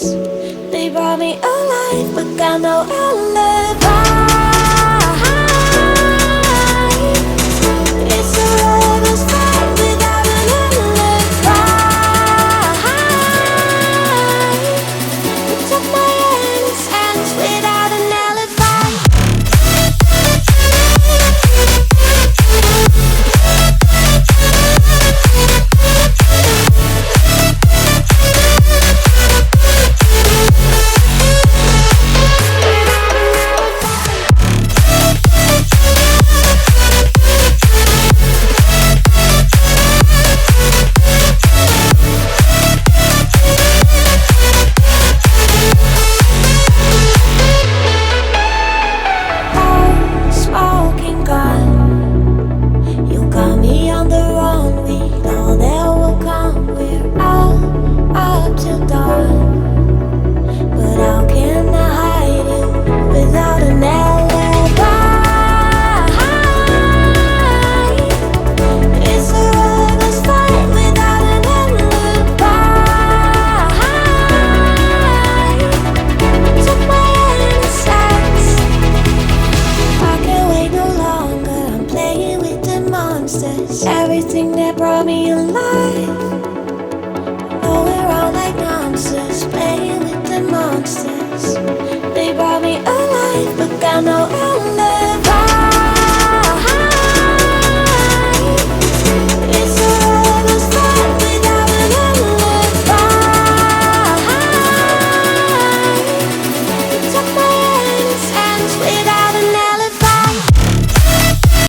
monsters. They brought me alive, but got no alibi. It's a lover's fight without an alibi. You took my innocence without an alibi. Everything that brought me alive. Oh, we're all like monsters, playing with the monsters. They brought me alive, but got no